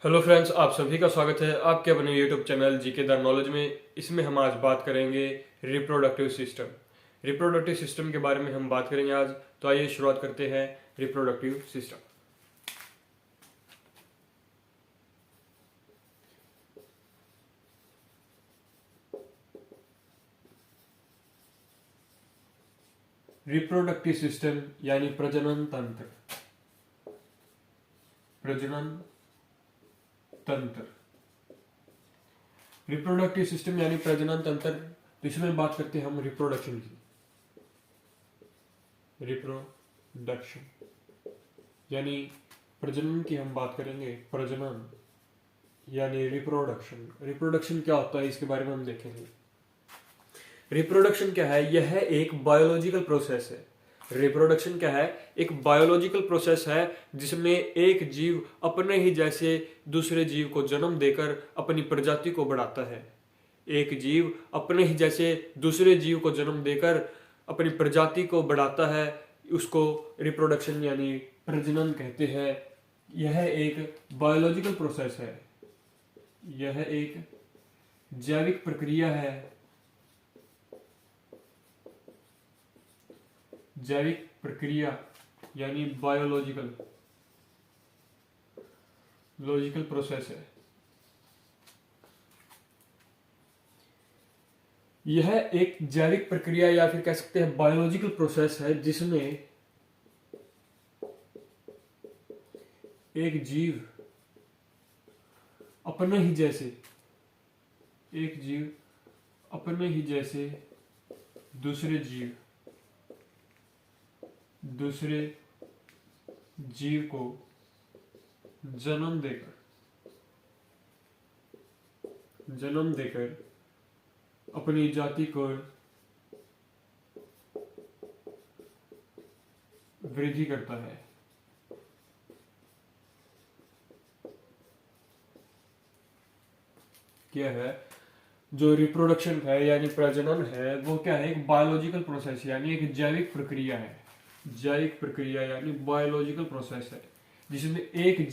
Hello friends, आप सभी का स्वागत है आपके अपने YouTube channel GK the knowledge में। इसमें हम आज बात करेंगे रिप्रोडक्टिव सिस्टम। रिप्रोडक्टिव सिस्टम के बारे में हम बात करेंगे आज। तो आइए शुरुआत करते हैं रिप्रोडक्टिव सिस्टम। रिप्रोडक्टिव सिस्टम यानी प्रजनन तंत्र। प्रजनन तंत्र, रिप्रोडक्टिव सिस्टम यानी प्रजनन तंत्र। तो इसमें बात करते हैं हम रिप्रोडक्शन की। रिप्रोडक्शन यानी प्रजनन की हम बात करेंगे। प्रजनन यानी रिप्रोडक्शन। रिप्रोडक्शन क्या होता है इसके बारे में हम देखेंगे। रिप्रोडक्शन क्या है? यह एक बायोलॉजिकल प्रोसेस है। रिप्रोडक्शन क्या है? एक बायोलॉजिकल प्रोसेस है जिसमें एक जीव अपने ही जैसे दूसरे जीव को जन्म देकर अपनी प्रजाति को बढ़ाता है। एक जीव अपने ही जैसे दूसरे जीव को जन्म देकर अपनी प्रजाति को बढ़ाता है, उसको रिप्रोडक्शन यानी प्रजनन कहते हैं। यह एक बायोलॉजिकल प्रोसेस है, यह एक जैविक प्रक्रिया है। जैविक प्रक्रिया यानी बायोलॉजिकल प्रोसेस है। यह एक जैविक प्रक्रिया या फिर कह सकते हैं बायोलॉजिकल प्रोसेस है जिसमें एक जीव अपने ही जैसे दूसरे जीव को जन्म देकर अपनी जाति को वृद्धि करता है। क्या है जो रिप्रोडक्शन है यानी प्रजनन है, वो क्या है? एक बायोलॉजिकल प्रोसेस यानी एक जैविक प्रक्रिया है। जैविक प्रक्रिया यानी बायोलॉजिकल प्रोसेस है जिसमें एक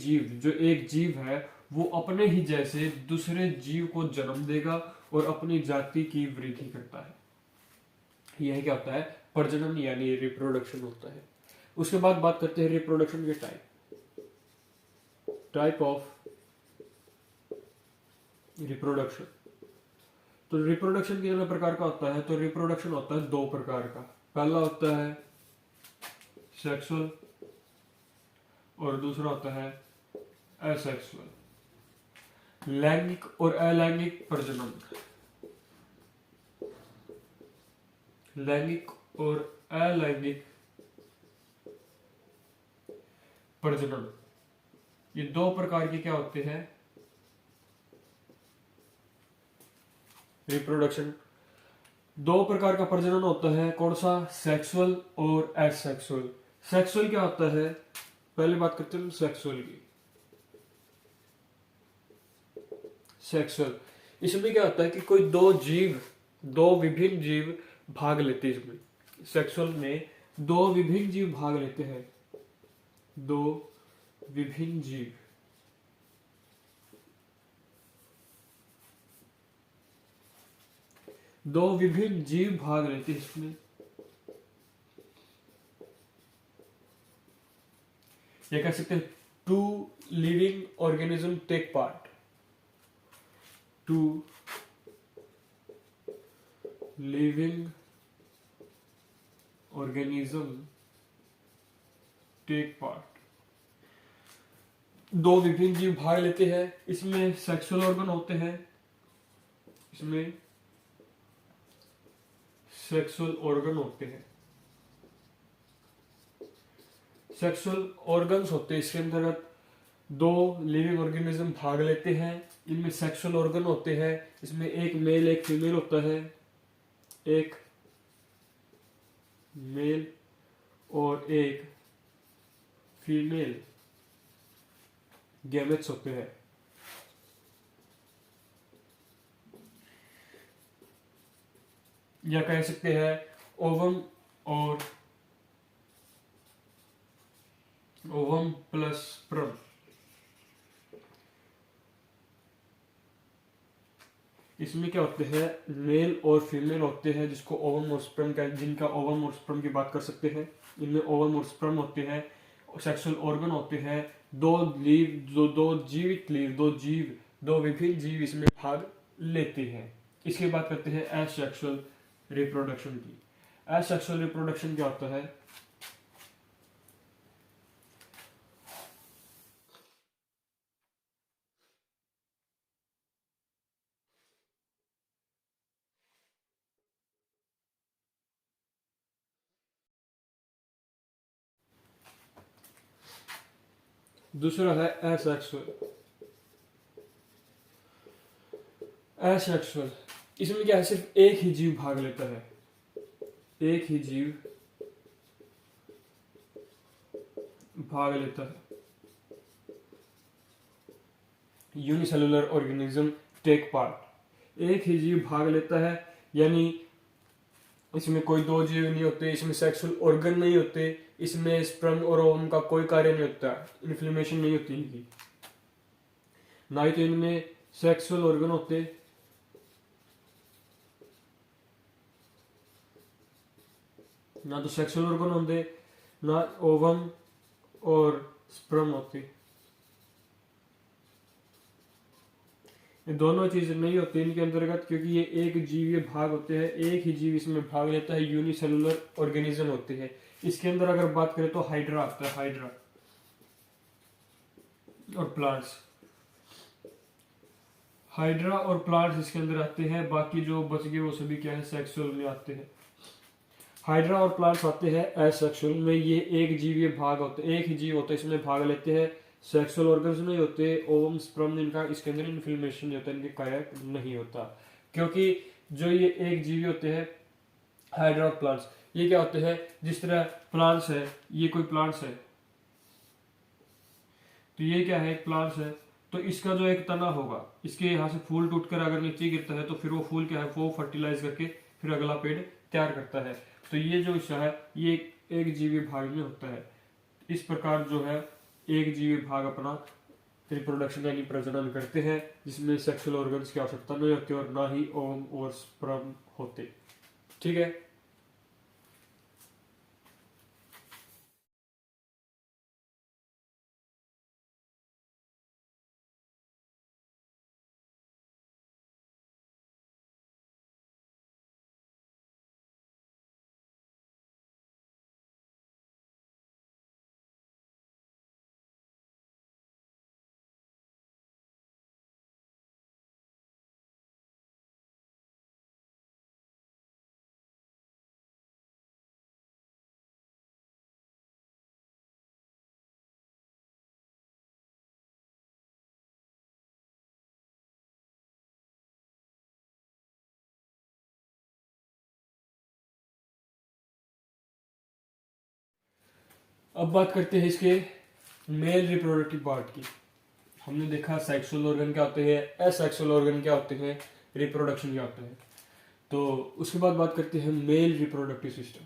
जीव है वो अपने ही जैसे दूसरे जीव को जन्म देगा और अपनी जाति की वृद्धि करता है। यह क्या होता है? प्रजनन यानी रिप्रोडक्शन होता है। उसके बाद बात करते हैं रिप्रोडक्शन के टाइप ऑफ रिप्रोडक्शन। तो रिप्रोडक्शन कितने प्रकार का होता है? तो रिप्रोडक्शन होता है दो प्रकार का। पहला होता है सेक्सुअल और दूसरा होता है असेक्सुअल। लैंगिक और अलैंगिक प्रजनन। लैंगिक और अलैंगिक प्रजनन, ये दो प्रकार के क्या होते हैं? रिप्रोडक्शन दो प्रकार का प्रजनन होता है। कौन सा? सेक्सुअल और एसेक्सुअल। सेक्सुअल क्या होता है? पहले बात करते हैं सेक्सुअल की। सेक्सुअल, इसमें क्या होता है कि कोई दो विभिन्न जीव भाग लेते हैं। इसमें सेक्सुअल में दो विभिन्न जीव भाग लेते हैं। दो विभिन्न जीव भाग लेते हैं इसमें। ये कह सकते हैं two living organism take part. Two living organism take part. दो विभिन्न जीव भाग लेते हैं। इसमें सेक्सुअल ऑर्गन होते हैं। इसमें सेक्सुअल ऑर्गन होते हैं। सेक्सुअल ऑर्गन्स होते हैं। इसके अंतर्गत दो लिविंग ऑर्गेनिज्म भाग लेते हैं। इनमें सेक्सुअल ऑर्गन होते हैं। इसमें एक मेल एक फीमेल होता है। एक मेल और एक फीमेल गैमेट्स होते हैं। या कह सकते हैं ओवम और ओवम प्लस स्पर्म। इसमें क्या होते हैं, मेल और फीमेल होते हैं, जिसको ओवम और स्पर्म का, जिनका ओवम और स्पर्म की बात कर सकते हैं। इनमें ओवम और स्पर्म होते हैं, सेक्सुअल ऑर्गन होते हैं, दो जीवित लीव, दो विभिन्न जीव इसमें भाग लेते हैं। इसकी बात करते हैं एसेक्सुअल रिप्रोडक्शन की। एसेक्सुअल रिप्रोडक्शन क्या होता है? दूसरा है एसेक्सुअल। एसेक्सुअल इसमें क्या है, सिर्फ एक ही जीव भाग लेता है, एक ही जीव भाग लेता है। यूनिसेलुलर ऑर्गेनिज्म टेक पार्ट, एक ही जीव भाग लेता है, यानी इसमें कोई दो जीव नहीं होते, इसमें सेक्सुअल ऑर्गन नहीं होते, इसमें स्पर्म और ओवम का कोई कार्य नहीं होता, इन्फ्लेमेशन नहीं होती इनकी, ना ही तो इनमें सेक्सुअल ऑर्गन होते, ना तो सेक्सुअल ऑर्गन होते, ना ओवम और स्पर्म होते। ये दोनों चीजें नहीं होती इनके अंतर्गत, क्योंकि ये एक जीवीय भाग होते हैं, एक ही जीव इसमें भाग लेता है, यूनिसेलुलर ऑर्गेनिज्म होते हैं। इसके अंदर अगर बात करें तो हाइड्रा आता है, हाइड्रा और प्लांट्स, हाइड्रा और प्लांट्स इसके अंदर आते हैं। बाकी जो बच गए वो सभी क्या है, सेक्सुअल में आते हैं। हाइड्रा और प्लांट्स आते हैं एसेक्सुअल में, ये एक जीवीय भाग होते हैं, एक ही जीव होता है, इसमें भाग लेते हैं, सेक्सुअल ऑर्गन्स नहीं होते, ओवम स्पर्म इनका, इसके अंदर इन्फ्लेमेशन नहीं होता, इनके कार्य नहीं होता, क्योंकि जो ये एक जीवी होते हैं हाइड्रा और प्लांट्स, ये क्या होते हैं, जिस तरह प्लांट्स है, ये कोई प्लांट्स है, तो ये क्या है, एक प्लांट्स है, तो इसका जो एक तना होगा, इसके यहाँ से फूल टूटकर अगर नीचे गिरता है तो फिर वो फूल क्या है, वो फर्टिलाइज करके फिर अगला पेड़ तैयार करता है। तो ये जो हिस्सा है ये एक जीवी भाग में होता है। इस प्रकार जो है एक जीवी भाग अपना रिप्रोडक्शन यानी प्रजनन करते हैं, जिसमें सेक्सुअल ऑर्गन्स की आवश्यकता नहीं होती और ना ही ओवम और स्पर्म होते। ठीक है। अब बात करते हैं इसके मेल रिप्रोडक्टिव पार्ट की। हमने देखा सेक्सुअल ऑर्गन क्या होते हैं, असेक्सुअल ऑर्गन क्या होते हैं, रिप्रोडक्शन क्या होता है। तो उसके बाद बात करते हैं male reproductive system.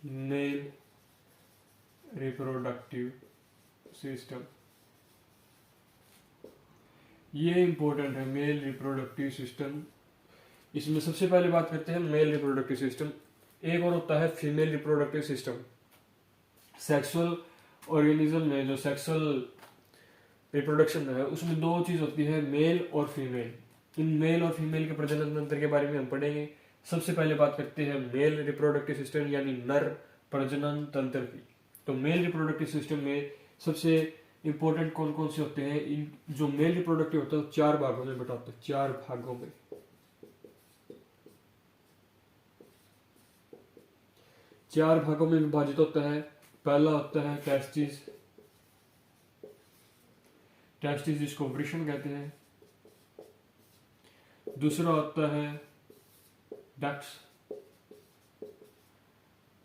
Male reproductive system, ये इंपॉर्टेंट है, मेल रिप्रोडक्टिव सिस्टम। इसमें सबसे पहले बात करते हैं मेल रिप्रोडक्टिव सिस्टम। एक और होता है female reproductive system. Sexual organism में जो सेक्सुअल रिप्रोडक्शन है उसमें दो चीज होती है, मेल और फीमेल। इन मेल और फीमेल के प्रजनन तंत्र के बारे में हम पढ़ेंगे। सबसे पहले बात करते हैं मेल रिप्रोडक्टिव सिस्टम यानी नर प्रजनन तंत्र की। तो मेल रिप्रोडक्टिव सिस्टम में सबसे इंपॉर्टेंट कौन कौन से होते हैं, इन जो मेल रिप्रोडक्टिव होता है चार भागों में बटा होता है, चार भागों में। चार भागों में विभाजित होता है। पहला होता है टेस्टिस, टेस्टिस जिसको वृषण कहते हैं। दूसरा होता है डक्ट्स,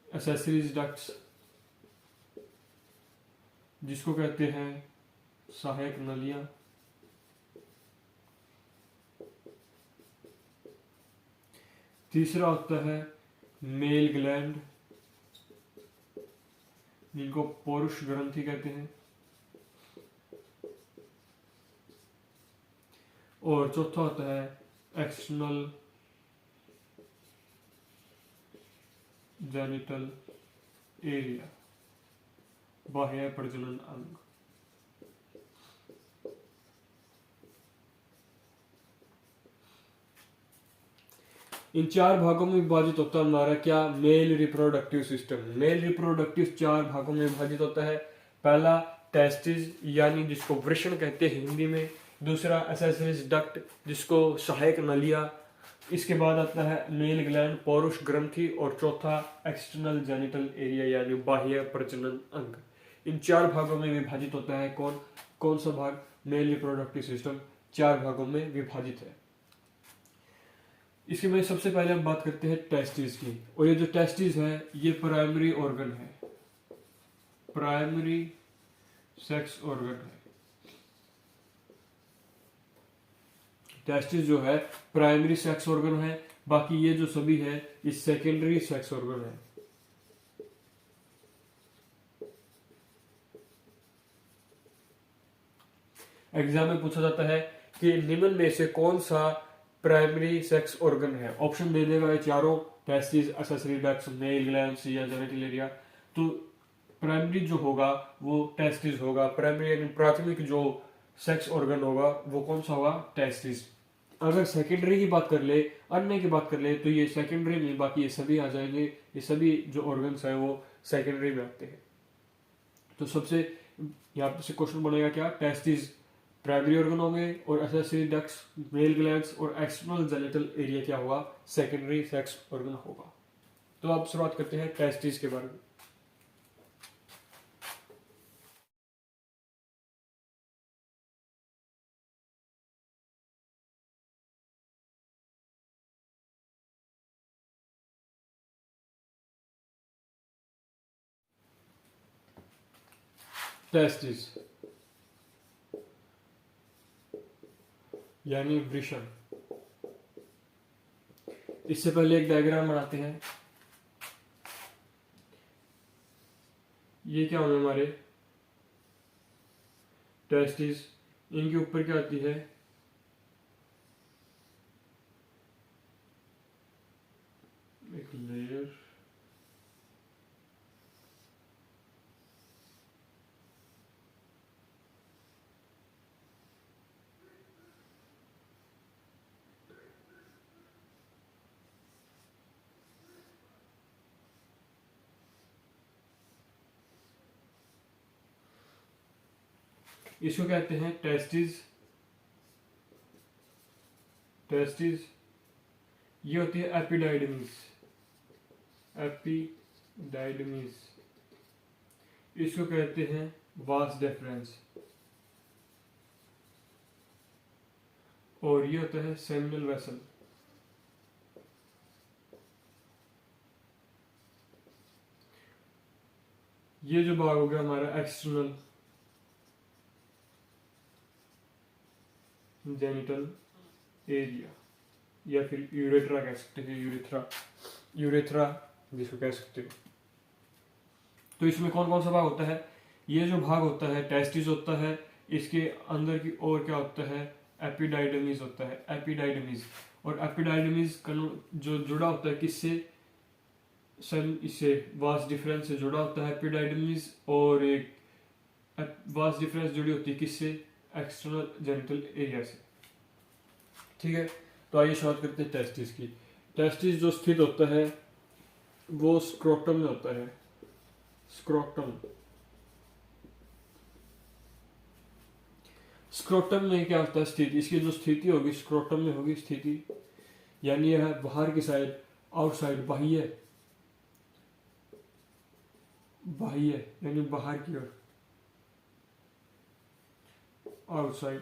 एसेसरीज डक्ट्स जिसको कहते हैं सहायक नलियां। तीसरा होता है मेल ग्लैंड जिनको पौरुष ग्रंथि कहते हैं। और चौथा होता है एक्सटर्नल जेनिटल एरिया, बाह्य प्रजनन अंग। इन चार भागों में विभाजित होता है हमारा क्या, male reproductive system. Male reproductive चार भागों में विभाजित होता है। पहला टेस्टिस यानी जिसको वृषण कहते हैं हिंदी में, दूसरा एसेसरीज डक्ट जिसको सहायक नलिया, इसके बाद आता है मेल ग्लैंड पौरुष ग्रंथि, और चौथा एक्सटर्नल जेनिटल एरिया यानी बाह्य प्रजनन अंग। इन चार भागों में विभाजित होता है कौन कौन सा भाग, मेल रिप्रोडक्टिव सिस्टम चार भागों में विभाजित है। इसके में सबसे पहले हम बात करते हैं टेस्टिस की, और ये जो टेस्टिस है ये प्राइमरी ऑर्गन है, प्राइमरी सेक्स ऑर्गन है। टेस्टिस जो है प्राइमरी सेक्स ऑर्गन है, बाकी ये जो सभी है ये सेकेंडरी सेक्स ऑर्गन है। एग्जाम में पूछा जाता है कि निम्न में से कौन सा प्राइमरी सेक्स ऑर्गन है। ऑप्शन दे देगा ये चारों, testis, accessory ducts, male glands या जेनिटल एरिया। तो प्राइमरी जो होगा वो टेस्टिस होगा, प्राइमरी यानी प्राथमिक जो सेक्स ऑर्गन होगा वो कौन सा होगा, टेस्टिस। अगर सेकेंडरी की बात कर ले, अन्य की बात कर ले, तो ये सेकेंडरी में बाकी ये सभी आ जाएंगे, ये सभी जो ऑर्गन्स है वो सेकेंडरी में आते हैं। तो सबसे यहाँ से क्वेश्चन बनेगा क्या, टेस्टिस प्राइमरी ऑर्गन होंगे और एक्सेसरी डक्ट्स, मेल ग्लैंड्स और एक्सटर्नल जेनिटल एरिया क्या होगा, सेकेंडरी सेक्स ऑर्गन होगा। तो अब शुरुआत करते हैं टेस्टिस के बारे में। टेस्टिस यानी वृषण। इससे पहले एक डायग्राम बनाते हैं। ये क्या होंगे हमारे टेस्टिस, इनके ऊपर क्या आती है एक लेयर, इसको कहते हैं टेस्टिस। टेस्टिस ये होती है एपिडाइडमिस, एपिडाइडमिस। इसको कहते हैं वास डेफरेंस, और ये होता है सेमिनल वेसल। ये जो भाग हो गया हमारा एक्सटर्नल जेनिटल एरिया, या फिर यूरेथ्रा कह सकते हैं, यूरेथ्रा जिसको कह सकते हो। तो इसमें कौन कौन सा भाग होता है, ये जो भाग होता है टेस्टिस होता है, इसके अंदर की ओर क्या होता है, एपिडाइडमिस होता है, एपिडाइडमिस। और एपिडाइडमिस जो जुड़ा होता है किससे, इससे वास डिफरेंस से जुड़ा होता है एपिडाइडमिस, और एक वास डिफरेंस जुड़ी होती है किससे, एक्सटर्नल जेनिटल एरिया से। ठीक है, तो आइए शुरुआत करते हैं टेस्टिस की। टेस्टिस जो स्थित होता है वो स्क्रोटम में होता है, स्क्रोटम। स्क्रोटम में क्या होता है स्थिति, इसकी जो स्थिति होगी स्क्रोटम में होगी स्थिति, यानी यह बाहर की साइड, आउटसाइड, बाह्य, बाह्य यानी बाहर की ओर, आउटसाइड।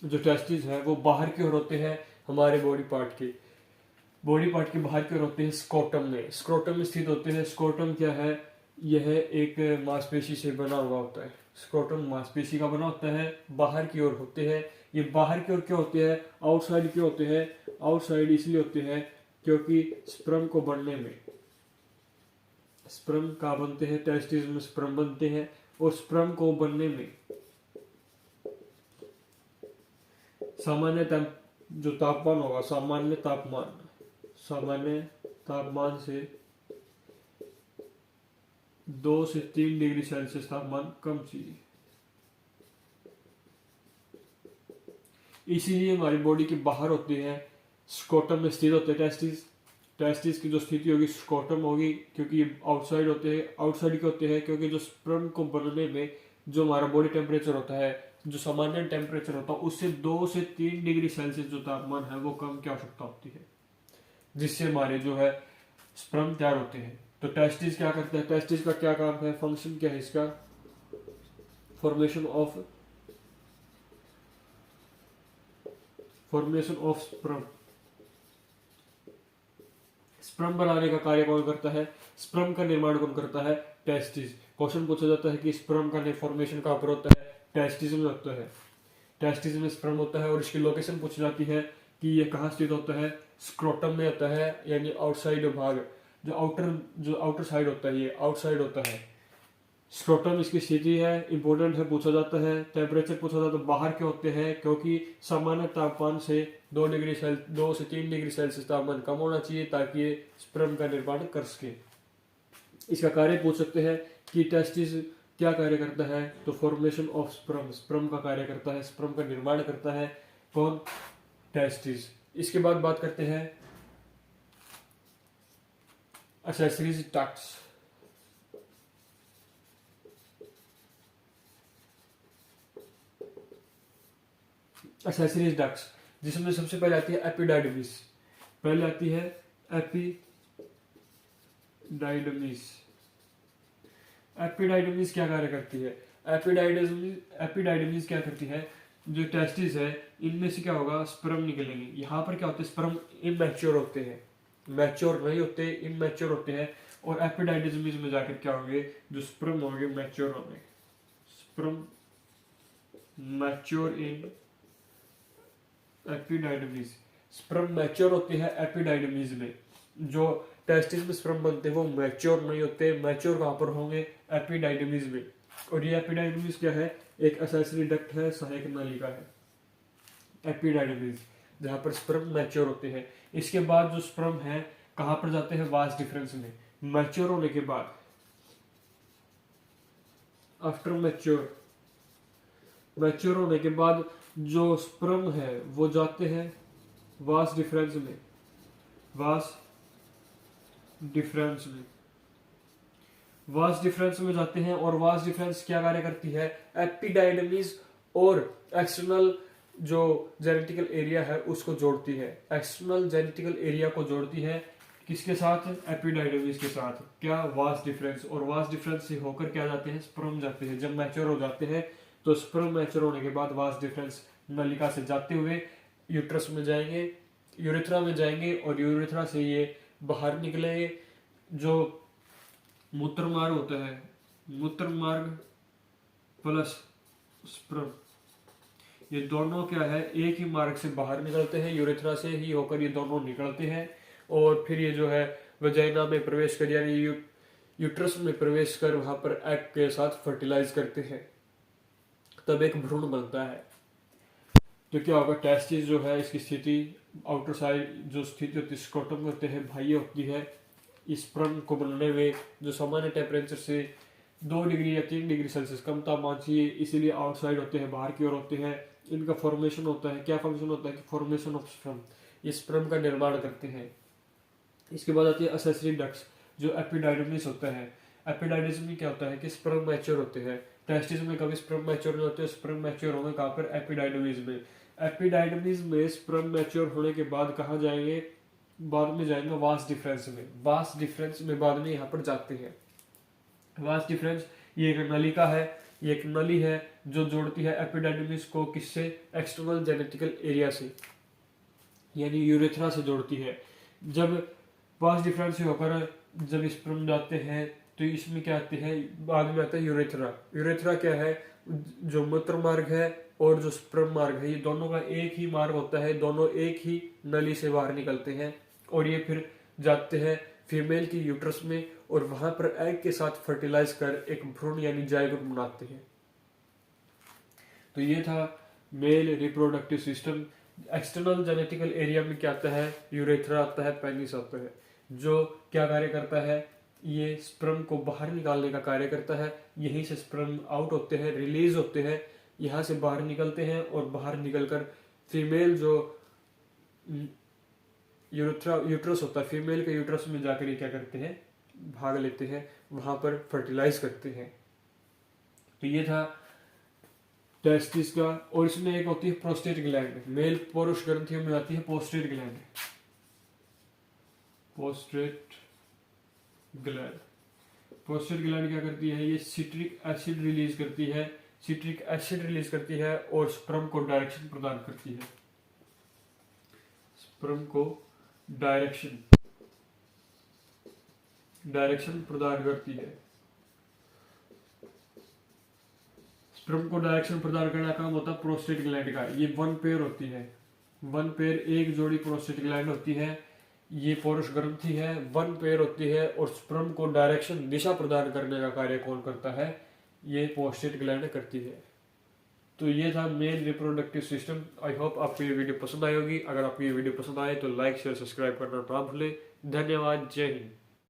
जो टेस्टिस है वो बाहर की ओर होते हैं हमारे बॉडी पार्ट के बाहर की ओर होते हैं स्क्रोटम में, स्क्रोटम में स्थित होते हैं। स्क्रोटम क्या है, यह एक मांसपेशी से बना हुआ होता है, स्क्रोटम मांसपेशी का बना होता है, बाहर की ओर होते हैं। ये बाहर की ओर क्यों होते हैं, आउटसाइड क्यों होते हैं, आउटसाइड इसलिए होते हैं क्योंकि स्पर्म को बनने में, स्पर्म का बनते हैं, टेस्टिस में स्पर्म बनते हैं, और स्पर्म को बनने में जो तापमान होगा, सामान्य तापमान से 2 से 3 डिग्री सेल्सियस तापमान कम चाहिए। इसीलिए हमारी बॉडी के बाहर होते हैं, स्कोटम में स्थित होते हैं टेस्टिस की जो स्थिति होगी स्कोटम होगी, क्योंकि ये आउटसाइड के होते हैं, क्योंकि जो स्पर्म को बनने में जो हमारा बॉडी टेम्परेचर होता है, जो सामान्य टेम्परेचर होता है, उससे 2 से 3 डिग्री सेल्सियस जो तापमान है वो कम की आवश्यकता होती है, जिससे हमारे जो है स्पर्म तैयार होते हैं। तो टेस्टिस क्या करता है, टेस्टिस का क्या काम है, फंक्शन क्या है इसका, फॉर्मेशन ऑफ स्पर्म बनाने का कार्य कौन करता है, स्पर्म का निर्माण कौन करता है, टेस्टिस। क्वेश्चन पूछा जाता है कि स्पर्म का फॉर्मेशन कहाँ पर होता है, टेस्टिस में होता है, टेस्टिस में स्पर्म होता है। और इसकी लोकेशन पूछी जाती है कि ये कहाँ स्थित होता है, स्क्रोटम में होता है, यानी आउटसाइड भाग, जो आउटर साइड होता है, ये आउटसाइड होता है स्क्रोटम। इसकी स्थिति है, इंपॉर्टेंट है, पूछा जाता है। टेम्परेचर पूछा जाता है, बाहर के होते हैं, क्योंकि सामान्य तापमान से 2 से 3 डिग्री सेल्सियस तापमान कम होना चाहिए, ताकि ये स्पर्म का निर्माण कर सके। इसका कार्य पूछ सकते हैं कि टेस्टिस क्या कार्य करता है, तो फॉर्मेशन ऑफ स्पर्म का कार्य करता है, स्पर्म का निर्माण करता है कौन, टेस्टिस। इसके बाद बात करते हैं एक्सेसरीज डक्ट्स। एक्सेसरीज डक्ट्स, जिसमें सबसे पहले आती है एपिडाइडमिस। पहले आती है एपिडाइडमिस क्या कार्य करती है, एपिडाइडमिस क्या करती है, जो टेस्टिस है इनमें से क्या होगा, स्पर्म निकलेंगे। यहाँ पर क्या होते हैं, स्पर्म इमैच्योर होते हैं, मैच्योर नहीं होते, इमैच्योर होते हैं। और एपिडाइडमिस में जाकर क्या होंगे, जो स्पर्म होंगे मैच्योर होंगे, sperm mature in epididymis. Sperm mature होते हैं एपिडाइडमिस में, जो टेस्टिस में स्पर्म बनते हैं वो मैच्योर नहीं होते, मैच्योर कहाँ पर होंगे, एपिडाइडमिस में। और ये एपिडाइडमिस क्या है, एक एक्सेसरी डक्ट है, सहायक नलिका है एपिडाइडमिस, जहाँ पर स्पर्म मैच्योर होते हैं। इसके बाद जो स्पर्म है कहाँ पर जाते हैं, वास डिफरेंस में। मैच्योर होने के बाद, आफ्टर मैच्योर होने के बाद जो स्पर्म है वो जाते हैं वास डिफरेंस में, वास डिफरेंस में जाते हैं। और वास डिफरेंस क्या कार्य करती है, एपिडाइडमिस और एक्सटर्नल जो जेनेटिकल एरिया है उसको जोड़ती है, एक्सटर्नल जेनेटिकल एरिया को जोड़ती है, किसके साथ, एपिडाइडमिस के साथ। क्या, वास डिफरेंस। और वास डिफरेंस से होकर क्या जाते हैं, स्पर्म जाते हैं। जब मैच्योर हो जाते हैं तो स्पर्म मैच्योर होने के बाद वास डिफरेंस नलिका से जाते हुए यूट्रस में जाएंगे, यूरेथ्रा में जाएंगे, और यूरेथ्रा से ये बाहर निकलेंगे। जो मूत्र मार्ग होता है, मूत्र मार्ग प्लस स्पर्म, ये दोनों क्या है, एक ही मार्ग से बाहर निकलते हैं, यूरेथ्रा से ही होकर ये दोनों निकलते हैं। और फिर ये जो है वजाइना में प्रवेश कर, यानी यूट्रस में प्रवेश कर वहां पर एग के साथ फर्टिलाइज करते हैं, तब एक भ्रूण बनता है। तो क्या होगा, टेस्टिस जो है इसकी स्थिति आउटर साइड जो स्थिति होती है स्क्रोटम में होते हैं, बाह्य होती है। इस स्पर्म को बनने में जो सामान्य टेम्परेचर से 2 डिग्री या 3 डिग्री सेल्सियस कम तापमान चाहिए, इसीलिए आउटसाइड होते हैं, बाहर की ओर होते हैं। इनका फॉर्मेशन होता है, क्या फंक्शन होता है कि फॉर्मेशन ऑफ स्पर्म, ये स्पर्म का निर्माण करते हैं। इसके बाद आती है एक्सेसरी डक्ट्स, जो एपिडाइडमिस होता है। एपिडाइडमिस में क्या होता है कि स्पर्म मैच्योर होते हैं, टेस्टिस में कभी स्पर्म मैच्योर नहीं होते, स्पर्म मैच्योर होंगे कहाँ पर, एपिडाइडमिस में। एपिडाइडमिस में स्पर्म मैच्योर होने के बाद कहाँ जाएंगे, बाद में जाएंगे वास डिफरेंस में। वास डिफरेंस में बाद में यहाँ पर जाते हैं। वास डिफरेंस ये एक नलिका है, ये एक नली है जो जोड़ती है एपिडाइडमिस को किससे, एक्सटर्नल जेनेटिकल एरिया से, यानी यूरेथ्रा से जोड़ती है। जब वास डिफरेंस से होकर जब स्पर्म जाते हैं तो इसमें क्या आते हैं, बाद में आता है यूरेथ्रा। यूरेथ्रा क्या है, जो मूत्र मार्ग है और जो स्पर्म मार्ग है, ये दोनों का एक ही मार्ग होता है, दोनों एक ही नली से बाहर निकलते हैं। और ये फिर जाते हैं फीमेल की यूट्रस में, और वहां पर एग के साथ फर्टिलाइज कर एक भ्रूण यानी जायगोट बनाते हैं। तो ये था male reproductive system. External genetical area में क्या आता है, यूरेथ्रा आता है, पेनिस आता है, जो क्या कार्य करता है, ये स्पर्म को बाहर निकालने का कार्य करता है। यहीं से स्पर्म आउट होते हैं, रिलीज होते हैं, यहाँ से बाहर निकलते हैं और बाहर निकलकर फीमेल जो यूट्रस होता है, फीमेल के यूट्रस में जाकर ये क्या करते हैं, भाग लेते हैं, वहां पर फर्टिलाइज करते हैं। तो ये था टेस्टिस का। और इसमें एक होती है प्रोस्टेट ग्लैंड, मेल पुरुष ग्रंथियों में आती है prostate gland. Prostate gland, prostate gland क्या करती है, ये सिट्रिक एसिड रिलीज करती है, सिट्रिक एसिड रिलीज करती है और स्पर्म को डायरेक्शन प्रदान करती है, स्पर्म को डायरेक्शन प्रदान करती है। स्पर्म को डायरेक्शन प्रदान करने का काम होता है प्रोस्टेट ग्लैंड का। ये वन पेयर होती है, वन पेयर, एक जोड़ी प्रोस्टेट ग्लैंड होती है, ये पुरुष ग्रंथि है, वन पेयर होती है और स्पर्म को डायरेक्शन दिशा प्रदान करने का कार्य कौन करता है, ये प्रोस्टेट ग्लैंड करती है। तो ये था male reproductive system. I hope आपको ये वीडियो पसंद आई होगी। अगर आपको ये वीडियो पसंद आए तो लाइक शेयर सब्सक्राइब करना ना भूलें। धन्यवाद, जय हिंद।